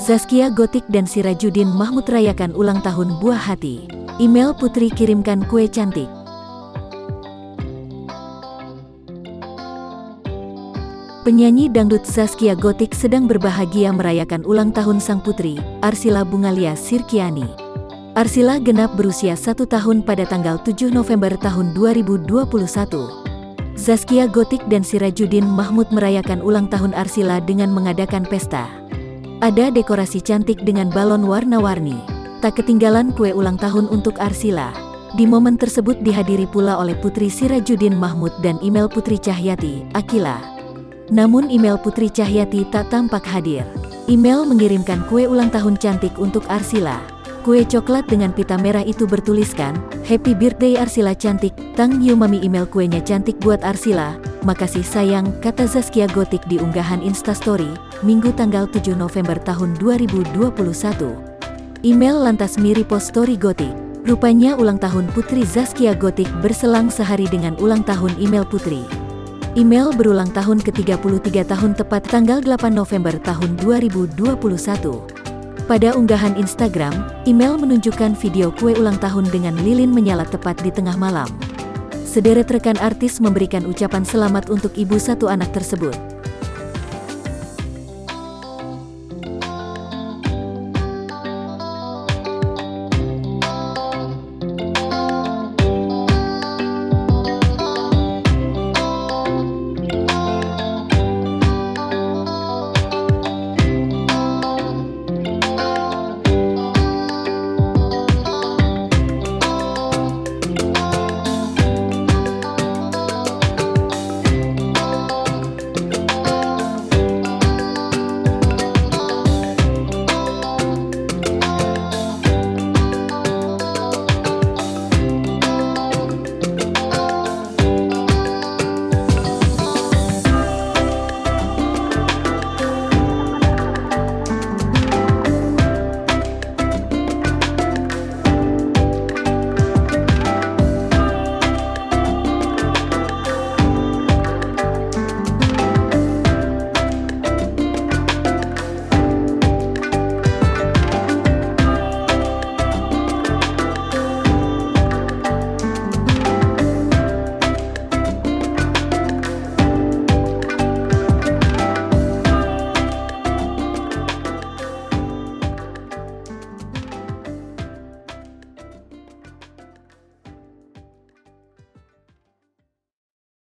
Zaskia Gotik dan Sirajuddin Mahmud rayakan ulang tahun buah hati. Email Putri kirimkan kue cantik. Penyanyi dangdut Zaskia Gotik sedang berbahagia merayakan ulang tahun sang putri, Arsila Bungalia Sirkiani. Arsila genap berusia 1 tahun pada tanggal 7 November tahun 2021. Zaskia Gotik dan Sirajuddin Mahmud merayakan ulang tahun Arsila dengan mengadakan pesta. Ada dekorasi cantik dengan balon warna-warni. Tak ketinggalan kue ulang tahun untuk Arsila. Di momen tersebut dihadiri pula oleh Putri Sirajuddin Mahmud dan email Putri Cahyati, Akila. Namun email Putri Cahyati tak tampak hadir. Email mengirimkan kue ulang tahun cantik untuk Arsila. Kue coklat dengan pita merah itu bertuliskan, "Happy birthday Arsila cantik, thank you mami." Email kuenya cantik buat Arsila. Makasih sayang, kata Zaskia Gotik di unggahan Instastory, Minggu tanggal 7 November tahun 2021. Email lantas mi-repost story Gotik. Rupanya ulang tahun Putri Zaskia Gotik berselang sehari dengan ulang tahun email Putri. Email berulang tahun ke-33 tahun tepat tanggal 8 November tahun 2021. Pada unggahan Instagram, email menunjukkan video kue ulang tahun dengan lilin menyala tepat di tengah malam. Sederet rekan artis memberikan ucapan selamat untuk ibu satu anak tersebut.